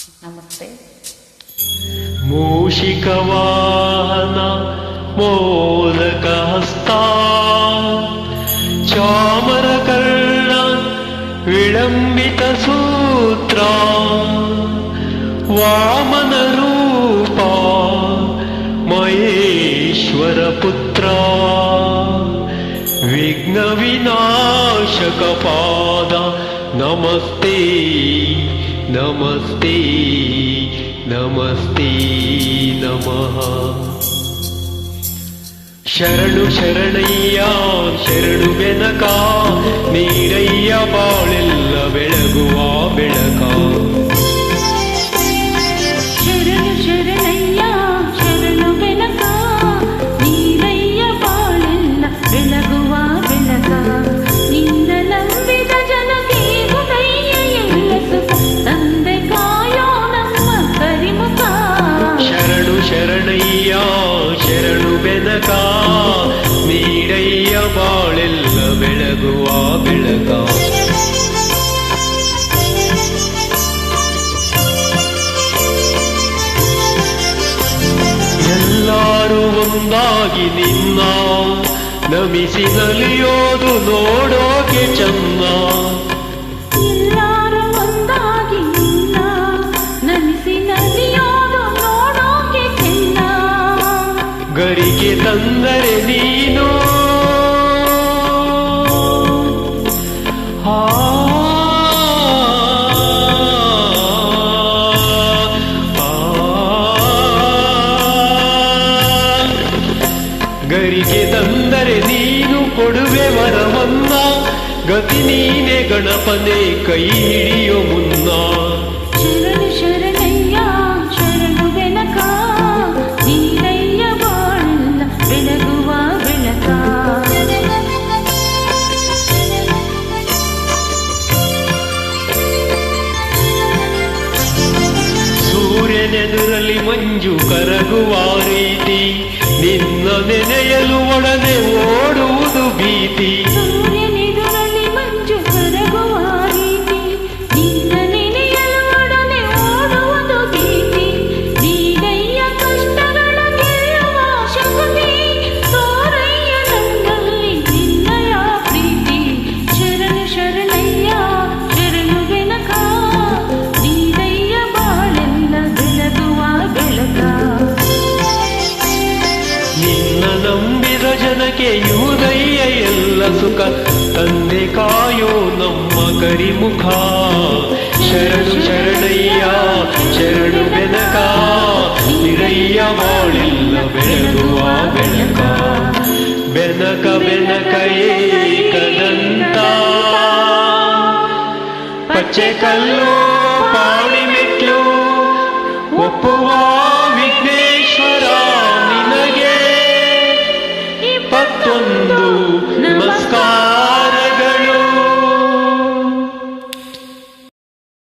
ನಮಸ್ತೆ. ಮೂಷಿಕವಾಹನ ಮೋದಕಹಸ್ತ ಚಾಮರಕರ್ಣ ವಿಳಂಬಿತ ಸೂತ್ರ ವಾಮನ ರೂಪ ಮಹೇಶ್ವರ ಪುತ್ರ ವಿಘ್ನ ವಿನಾಶಕ ಪಾದ ನಮಸ್ತೆ ನಮಸ್ತೆ ನಮಸ್ತೆ ನಮಃ. ಶರಣು ಶರಣಯ್ಯ ಶರಣು ಬೆನಕ ನೀರಯ್ಯ ಬಾಳೆಲ್ಲ ಬೆಳಗುವ ಬೆಳಕ. ಶರಣು ಶರಣಯ್ಯ ಶರಣು ಬೆನಕ ನೀರಯ್ಯ ಬಾಳೆಲ್ಲ ಬೆಳಗುವ ಬೆಳಕ. ನಿನ್ನ ನಂಬಿದ ಜನಕ್ಕೆ ಉದಯ ಎಲ್ಲ ಸುಖ ತಂದೆ ಕಾಯೋ ನಮ್ಮ ಕರಿಮುಖ. ಶರಣು ಶರಣಯ್ಯ ಶರಣು ಬೆನಕ ನೀರಯ್ಯ ಬಾಳೆಲ್ಲ ಬೆಳಗುವ ಬೆಳಕ. ಎಲ್ಲರೂ ಒಂದಾಗಿ ನಿನ್ನ ನಮಿಸಿ ನಲಿಯೋದು ನೋಡೋಕೆ ಚಂದ. ಎಲ್ಲರೂ ಒಂದಾಗಿ ನಿನ್ನ ನಮಿಸಿ ನಲಿಯೋದು ನೋಡೋಕೆ ಚೆನ್ನ. ಗರಿಗೆ ತಂದರೆ ನೀನು ಗರಿಗೆ ತಂದರೆ ನೀನು ಕೊಡುವೆ ವರವನ್ನ. ಗತಿ ನೀನೆ ಗಣಪನೆ ಕೈ ಹಿಡಿಯೋ ಮುನ್ನ. ಶರಣು ಶರಣಯ್ಯ ಶರಣು ಬೆನಕ ನೀರಯ್ಯ ಬಾಳೆಲ್ಲ ಬೆಳಗುವ ಬೆಳಕ. ಸೂರ್ಯನೆದುರಲ್ಲಿ ಮಂಜು ಕರಗುವ ರೀತಿ ನಿನ್ನ ನೆನೆಯಲು ಒಡನೆ ಓಡುವುದು ಭೀತಿ. ಸೂರ್ಯನೆದುರಲ್ಲಿ ಮಂಜು ಕರಗುವ ರೀತಿ ನಿನ್ನ ನೆನೆಯಲು ಒಡನೆ ಓಡುವುದು ಭೀತಿ. ನೀರಯ್ಯ ಕಷ್ಟಗಳ ಗೆಲ್ಲುವ ಶಕ್ತಿ ತೋರಯ್ಯ ನನ್ನಲ್ಲಿ ನಿನ್ನಯ ಪ್ರೀತಿ. ಶರಣು ಶರಣಯ್ಯ ಶರಣು ಬೆನಕ ನೀರಯ್ಯ ಬಾಳೆಲ್ಲ ಬೆಳಗುವ ಬೆಳಕ. ನಿನ್ನ ನಂಬಿದ ಜನಕ್ಕೆ ಯುದಯ್ಯ ಎಲ್ಲ ಸುಖ ತಂದೆ ಕಾಯೋ ನಮ್ಮ ಕರಿಮುಖ. ಶರಣು ಶರಣಯ್ಯ ಶರಣು ಬೆನಕ ನಿರಯ್ಯ ಬಾಳೆಲ್ಲ ಬೆಳಗುವ ಬೆಳಕ. ಬೆನಕ ಬೆನಕ ಏಕದಂತ ಪಚ್ಚೆ ಕಲ್ಲು ಪಾಣಿ ಮೆಟ್ಲು ಒಪ್ಪುವ